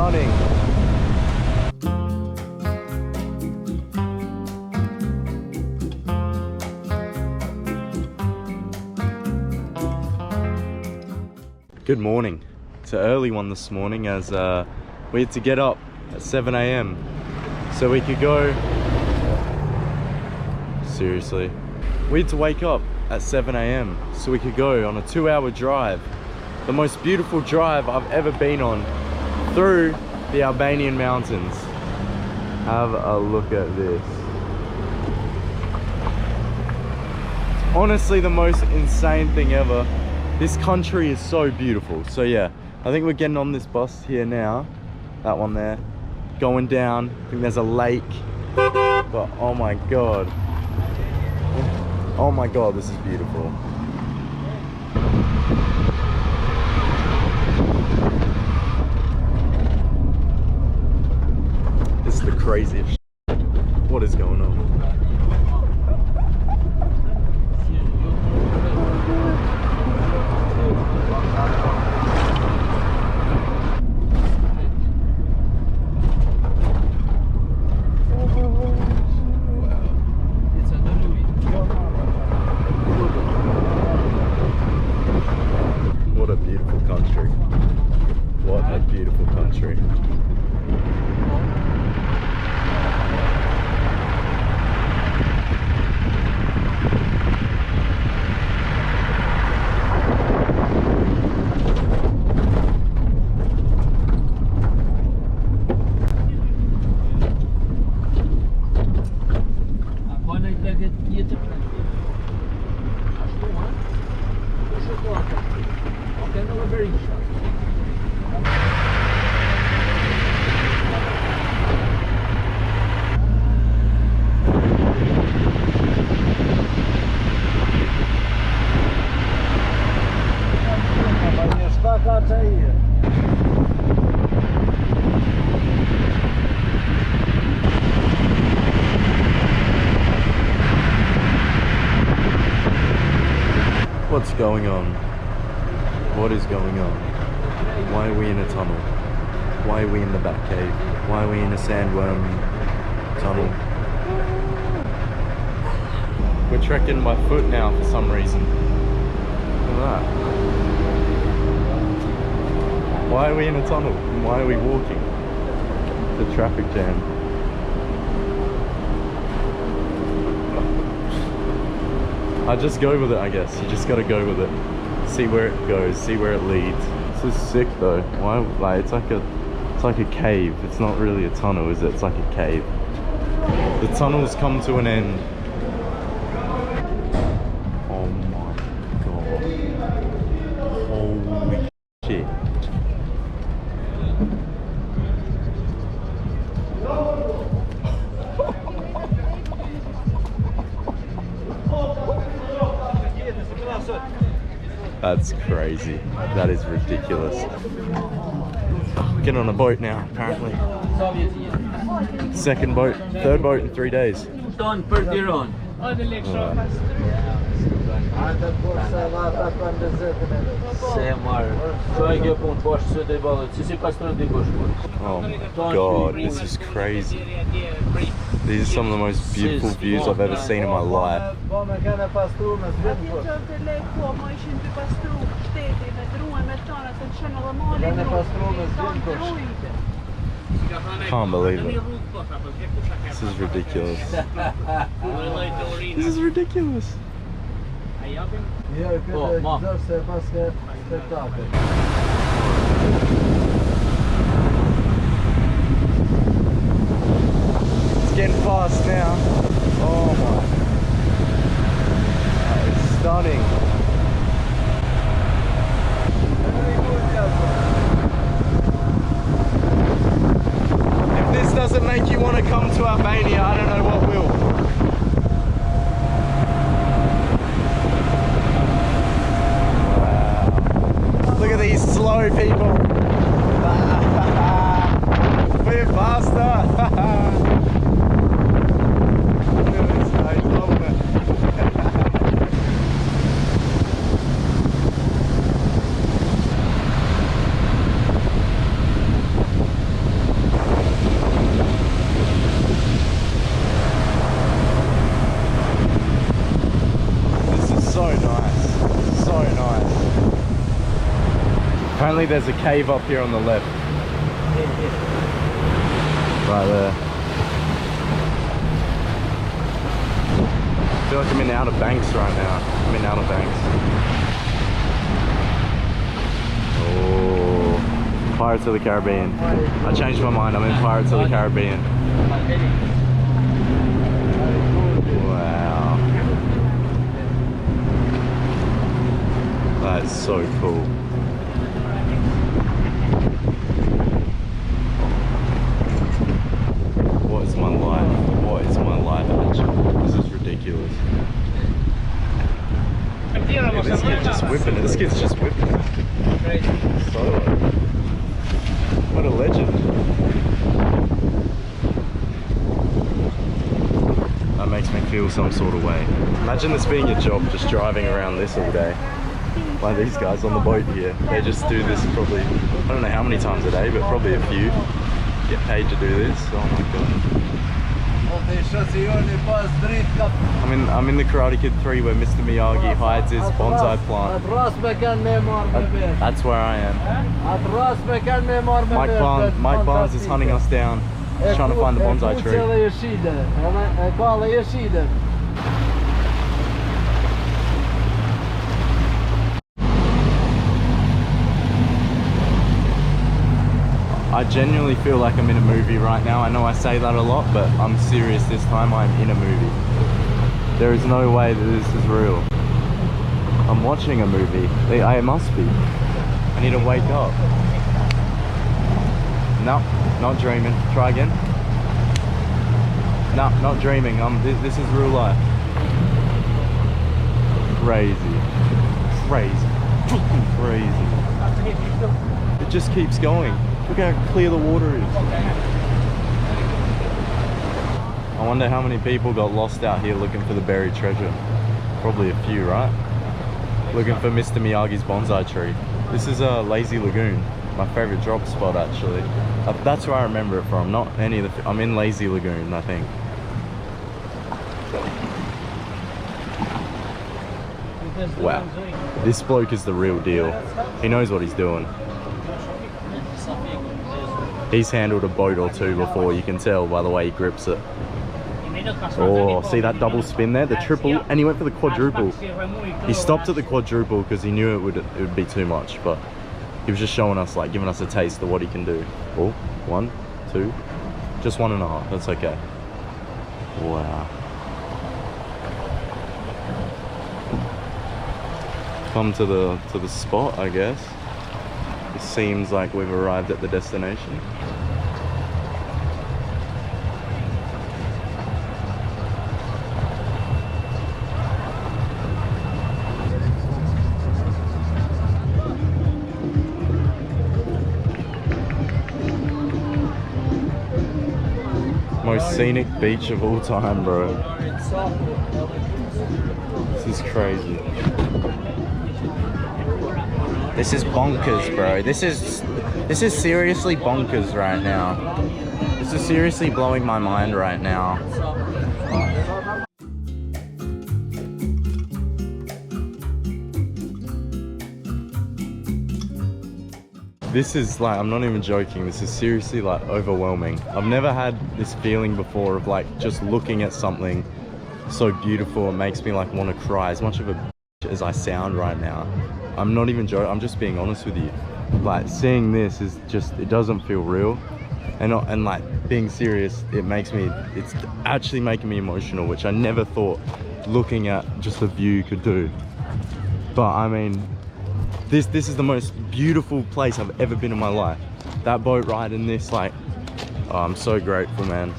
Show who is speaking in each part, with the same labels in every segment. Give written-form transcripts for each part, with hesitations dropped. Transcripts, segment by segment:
Speaker 1: stunning. Good morning. It's an early one this morning as we had to get up at 7 AM so we could go. Seriously, we had to wake up at 7 AM so we could go on a 2-hour drive, the most beautiful drive I've ever been on, through the Albanian mountains. Have a look at this. Honestly, the most insane thing ever. This country is so beautiful. So yeah, I think we're getting on this bus here now. That one there. Going down. I think there's a lake. But oh my god. Oh my god, this is beautiful. This is the craziest shit. What is going on? What a beautiful country. What a beautiful country. What's going on? What is going on? Why are we in a tunnel? Why are we in the back cave? Why are we in a sandworm tunnel? We're trekking by foot now for some reason. Look at that. Why are we in a tunnel? Why are we walking? The traffic jam. I just go with it, I guess. You just gotta go with it. See where it goes, see where it leads. This is sick though. Why? Like it's like a cave. It's not really a tunnel, is it? It's like a cave. The tunnel's come to an end. Oh my god. Holy shit. That's crazy. That is ridiculous. We're getting on a boat now, apparently. Second boat, third boat in 3 days. Oh my god, this is crazy. These are some of the most beautiful views I've ever seen in my life. Can't believe it. This is ridiculous. This is ridiculous. It's getting fast now. Oh my. That is stunning. If this doesn't make you want to come to Albania, I don't know what will. Look at these slow people. We're faster. Look at this, mate. Loving it. Apparently there's a cave up here on the left. Right there. I feel like I'm in Outer Banks right now. I'm in Outer Banks. Oh, Pirates of the Caribbean. I changed my mind, I'm in Pirates of the Caribbean. Wow. That's so cool. What is my life? What is my life actually? This is ridiculous. Yeah, this kid's just whipping it. This kid's just whipping it. So, what a legend. That makes me feel some sort of way. Imagine this being your job, just driving around this all day. Like these guys on the boat here. They just do this probably, I don't know how many times a day, but probably a few. Get paid to do this. Oh my god. I'm in the Karate Kid 3 where Mr. Miyagi hides his bonsai plant. That's where I am. Mike Barnes is hunting us down. He's trying to find the bonsai tree. I genuinely feel like I'm in a movie right now. I know I say that a lot, but I'm serious this time. I'm in a movie. There is no way that this is real. I'm watching a movie. It must be. I need to wake up. No, not dreaming. Try again. No, not dreaming. This is real life. Crazy. Crazy. Crazy. It just keeps going. Look how clear the water is. I wonder how many people got lost out here looking for the buried treasure. Probably a few, right? Looking for Mr. Miyagi's bonsai tree. This is a Lazy Lagoon, my favorite drop spot actually. That's where I remember it from, not any of the... I'm in Lazy Lagoon, I think. Wow. This bloke is the real deal. He knows what he's doing. He's handled a boat or two before, you can tell by the way he grips it. Oh, see that double spin there? The triple, and he went for the quadruple. He stopped at the quadruple because he knew it would be too much, but he was just showing us, like, giving us a taste of what he can do. Oh, 1, 2, just 1.5, that's okay. Wow. Come to the spot, I guess. It seems like we've arrived at the destination. Most scenic beach of all time, bro. This is crazy. This is bonkers, bro. This is seriously bonkers right now. This is seriously blowing my mind right now. This is like, I'm not even joking, this is seriously like overwhelming. I've never had this feeling before of like just looking at something so beautiful. It makes me like want to cry, as much of a bitch as I sound right now. I'm not even joking, I'm just being honest with you. Like seeing this is just, it doesn't feel real. And like being serious, it's actually making me emotional, which I never thought looking at just the view could do. But I mean, this is the most beautiful place I've ever been in my life. That boat ride and this, like, oh, I'm so grateful, man.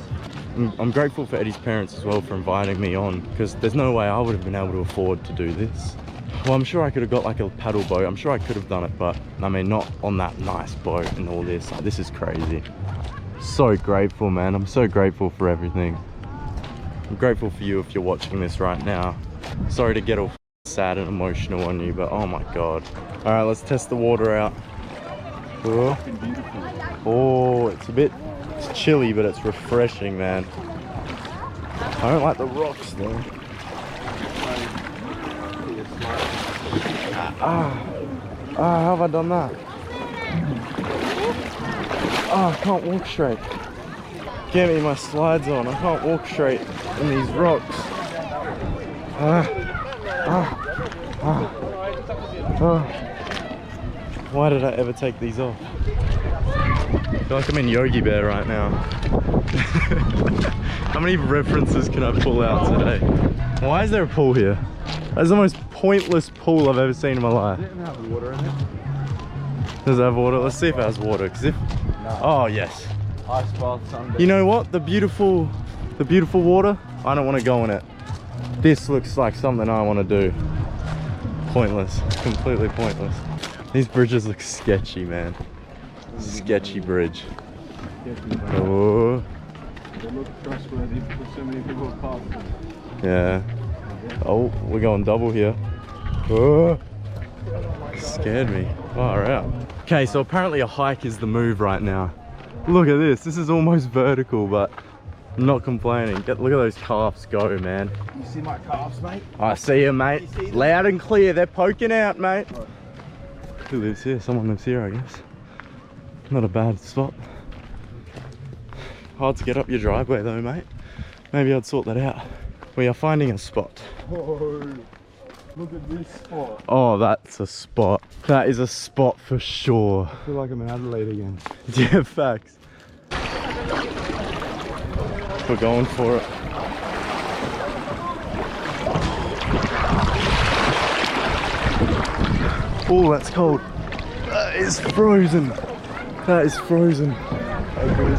Speaker 1: I'm grateful for Eddie's parents as well for inviting me on, because there's no way I would have been able to afford to do this. Well, I'm sure I could have got like a paddle boat. I'm sure I could have done it, but I mean, not on that nice boat and all this. Like, this is crazy. So grateful, man. I'm so grateful for everything. I'm grateful for you if you're watching this right now. Sorry to get all sad and emotional on you, but oh my god. All right, let's test the water out. Oh, it's chilly, but it's refreshing, man. I don't like the rocks though. How have I done that? Oh, I can't walk straight. Get me my slides on. I can't walk straight in these rocks. Why did I ever take these off? I feel like I'm in Yogi Bear right now. How many references can I pull out today? Why is there a pool here? That's the most pointless pool I've ever seen in my life.
Speaker 2: Does it have water in it?
Speaker 1: Does it have water? Let's see if it has water. Cause if...
Speaker 2: No.
Speaker 1: Oh yes.
Speaker 2: Ice bath Sunday.
Speaker 1: You know what? The beautiful water, I don't want to go in it. This looks like something I want to do. Pointless. Completely pointless. These bridges look sketchy, man. Sketchy bridge. Oh.
Speaker 2: They look trustworthy because so many people have passed them.
Speaker 1: Yeah. Oh, we're going double here. Oh. Scared me. Far out. Okay, so apparently a hike is the move right now. Look at this. This is almost vertical, but I'm not complaining. Look at those calves go, man.
Speaker 2: You see my calves, mate?
Speaker 1: I see them, mate. Loud and clear. They're poking out, mate. Who lives here? Someone lives here, I guess. Not a bad spot. Hard to get up your driveway though, mate. Maybe I'd sort that out. We are finding a spot.
Speaker 2: Oh, look at this spot.
Speaker 1: Oh, that's a spot. That is a spot for sure.
Speaker 2: I feel like I'm in Adelaide again.
Speaker 1: Yeah, facts. We're going for it. Oh, that's cold. That is frozen. That is frozen.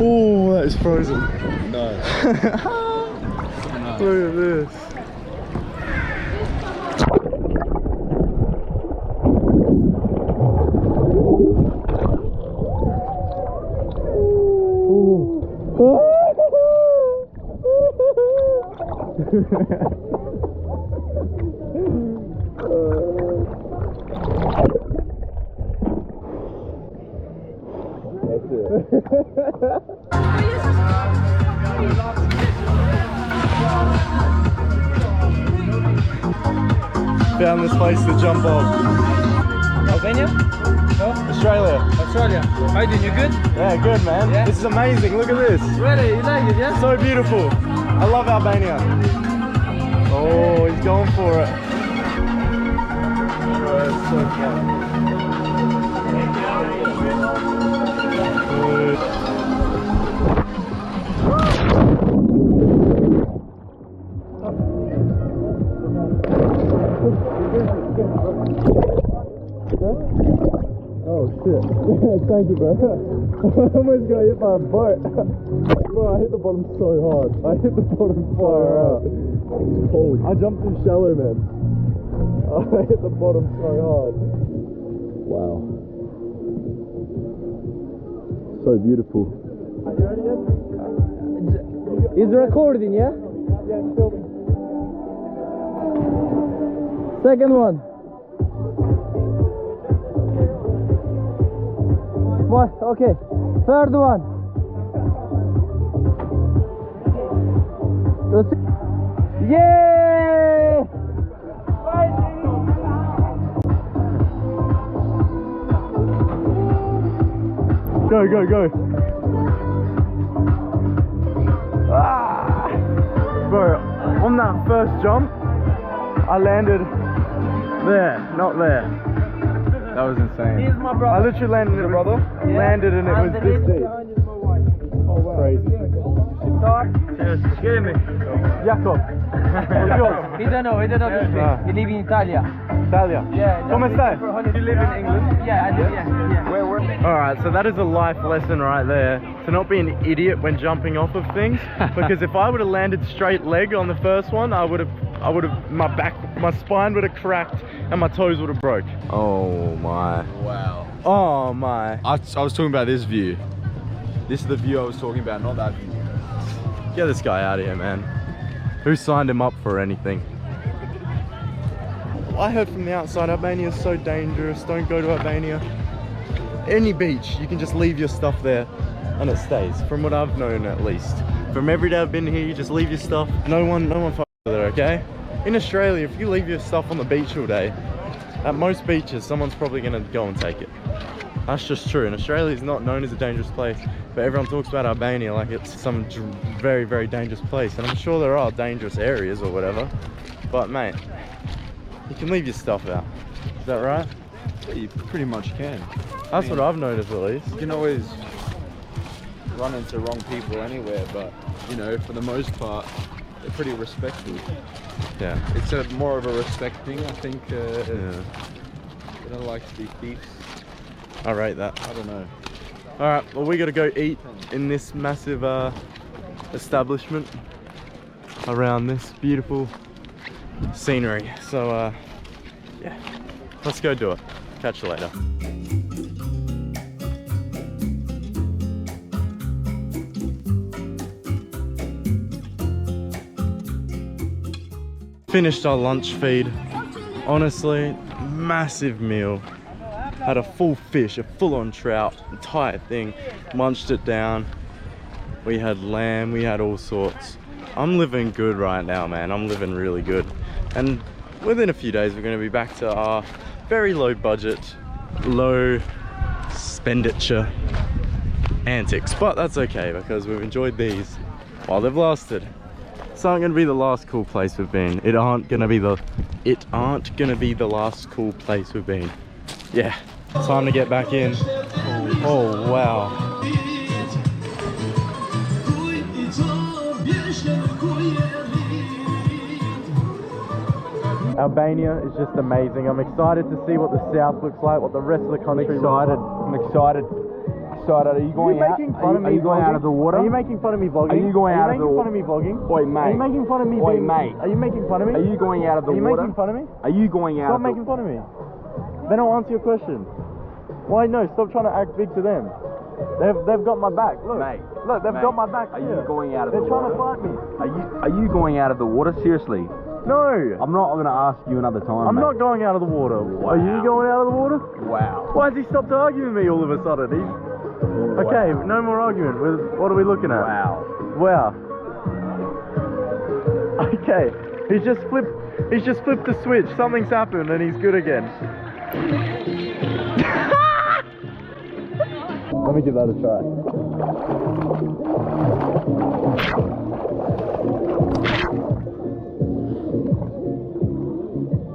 Speaker 1: Oh, that is frozen.
Speaker 2: No.
Speaker 1: Look at this. Found this place to jump off.
Speaker 3: Albania? No?
Speaker 1: Australia.
Speaker 3: Australia. How you doing? You good?
Speaker 1: Yeah, good, man.
Speaker 3: Yeah?
Speaker 1: This is amazing. Look at this.
Speaker 3: Really? You like it, yeah?
Speaker 1: So beautiful. I love Albania. Oh, he's going for it. Oh, it's so fun. Oh shit. Thank you, bro. I almost got hit by a boat. Bro, I hit the bottom so hard. I hit the bottom far out. It's cold. I jumped in shallow, man. I hit the bottom so hard. Wow. So beautiful.
Speaker 3: Is recording, yeah?
Speaker 1: Yeah, still.
Speaker 3: Second one. What? Okay. Third one. Yay!
Speaker 1: Go, go, go. Ah! Bro, on that first jump, I landed there, not there.
Speaker 2: That was insane.
Speaker 3: He's my
Speaker 1: I
Speaker 3: brother.
Speaker 1: literally landed and it was this deep.
Speaker 2: Oh, wow.
Speaker 1: Crazy.
Speaker 3: Excuse me.
Speaker 1: Jacob. What's yours?
Speaker 3: He don't know this thing.
Speaker 1: Ah.
Speaker 3: He live in Italia.
Speaker 1: Italia.
Speaker 3: Yeah.
Speaker 1: Come stai?
Speaker 2: You live in England?
Speaker 3: Yeah, I do, yeah.
Speaker 2: Where?
Speaker 1: Alright, so that is a life lesson right there. To not be an idiot when jumping off of things. Because if I would have landed straight leg on the first one, I would have, my spine would have cracked and my toes would have broke. Oh my.
Speaker 2: Wow.
Speaker 1: Oh my.
Speaker 2: I was talking about this view. This is the view I was talking about, not that view.
Speaker 1: Get this guy out of here, man. Who signed him up for anything? I heard from the outside Albania is so dangerous. Don't go to Albania. Any beach, you can just leave your stuff there and it stays. From what I've known, at least. From every day I've been here, you just leave your stuff. No one fucks with it, okay? In Australia, if you leave your stuff on the beach all day, at most beaches, someone's probably gonna go and take it. That's just true. And Australia is not known as a dangerous place, but everyone talks about Albania like it's some very, very dangerous place. And I'm sure there are dangerous areas or whatever, but mate, you can leave your stuff out. Is that right?
Speaker 2: Yeah, you pretty much can.
Speaker 1: That's what I've noticed at least.
Speaker 2: You can always run into wrong people anywhere, but you know, for the most part, they're pretty respectful.
Speaker 1: Yeah.
Speaker 2: It's more of a respect thing, I think.
Speaker 1: Yeah.
Speaker 2: They don't like to be thieves.
Speaker 1: I rate that.
Speaker 2: I don't know.
Speaker 1: All right, well, we gotta go eat in this massive establishment around this beautiful scenery. So yeah, let's go do it. Catch you later. Finished our lunch feed. Honestly, massive meal. Had a full fish, a full-on trout, entire thing. Munched it down. We had lamb, we had all sorts. I'm living good right now, man. I'm living really good. And within a few days, we're gonna be back to our very low budget, low expenditure antics. But that's okay, because we've enjoyed these while they've lasted. It's not gonna be the last cool place we've been. It aren't gonna be the last cool place we've been. Yeah, time to get back in. Oh wow. Albania is just amazing. I'm excited to see what the south looks like, what the rest of the country looks like.
Speaker 2: I'm excited. Are you going out?
Speaker 1: Making fun of me?
Speaker 2: Are you going out of the water?
Speaker 1: Are you making fun of me vlogging?
Speaker 2: Are you going out of the water?
Speaker 1: Are you making fun of me vlogging?
Speaker 2: Oi, mate.
Speaker 1: Are you making fun of me?
Speaker 2: Oi, mate.
Speaker 1: Are you making fun of me?
Speaker 2: Are you going out of the
Speaker 1: water?
Speaker 2: water?
Speaker 1: Are you making fun of me?
Speaker 2: Are you going out
Speaker 1: Stop
Speaker 2: of the
Speaker 1: making fun of me. Then I'll answer your question. Why no? Stop trying to act big to them. They've got my back. Look,
Speaker 2: Mate.
Speaker 1: Look, they've got my back.
Speaker 2: Are you going out of the
Speaker 1: They're
Speaker 2: water?
Speaker 1: trying to fight me.
Speaker 2: Are you going out of the water? Seriously?
Speaker 1: No.
Speaker 2: I'm not going to ask you another time.
Speaker 1: I'm
Speaker 2: mate.
Speaker 1: not going out of the water.
Speaker 2: Wow.
Speaker 1: Are you going out of the water?
Speaker 2: Wow.
Speaker 1: Why has he stopped arguing with me all of a sudden? Okay, no more argument. What are we looking at?
Speaker 2: Wow.
Speaker 1: Wow. Okay, he's just flipped the switch. Something's happened and he's good again. Let me give that a try.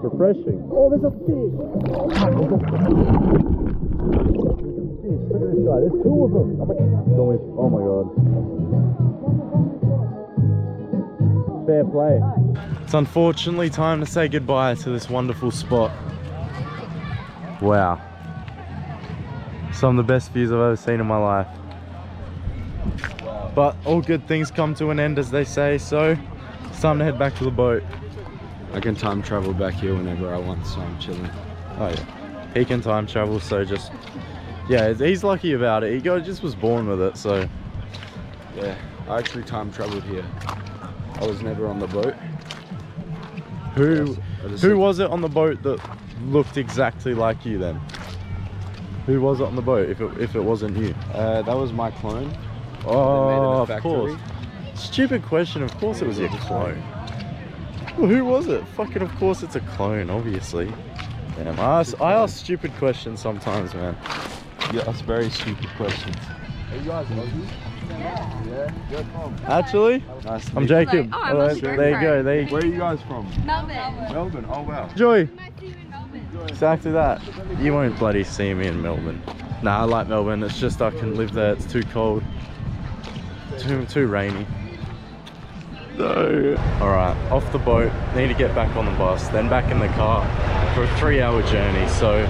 Speaker 1: Refreshing. Oh, there's a fish. Look at this guy. There's two of them. Oh my god. Fair play. It's unfortunately time to say goodbye to this wonderful spot. Wow. Some of the best views I've ever seen in my life. But all good things come to an end, as they say, so it's time to head back to the boat.
Speaker 2: I can time travel back here whenever I want, so I'm chilling.
Speaker 1: Oh yeah. He can time travel, so just... Yeah, he's lucky about it. He just was born with it, so...
Speaker 2: Yeah, I actually time traveled here. I was never on the boat.
Speaker 1: Who was it on the boat that looked exactly like you then? Who was it on the boat if it wasn't you?
Speaker 2: That was my clone.
Speaker 1: Oh, of course. Stupid question. Of course it was your clone. Well, who was it? Fucking of course it's a clone, obviously. Damn, I ask stupid questions sometimes, man.
Speaker 2: Yeah, that's very stupid questions. Are you guys Aussies? Yeah. You're from?
Speaker 1: Actually,
Speaker 2: Nice to
Speaker 1: I'm
Speaker 2: meet
Speaker 1: Jacob.
Speaker 4: Oh, I'm Aussian.
Speaker 1: There you go. There you go.
Speaker 2: Where are you guys from?
Speaker 4: Melbourne.
Speaker 2: Melbourne. Oh wow.
Speaker 1: Joy.
Speaker 4: Might see you in Melbourne.
Speaker 1: Exactly that. You won't bloody see me in Melbourne. Nah, I like Melbourne. It's just I can live there. It's too cold. Too rainy. No. Alright, off the boat. Need to get back on the bus. Then back in the car for a 3-hour journey. So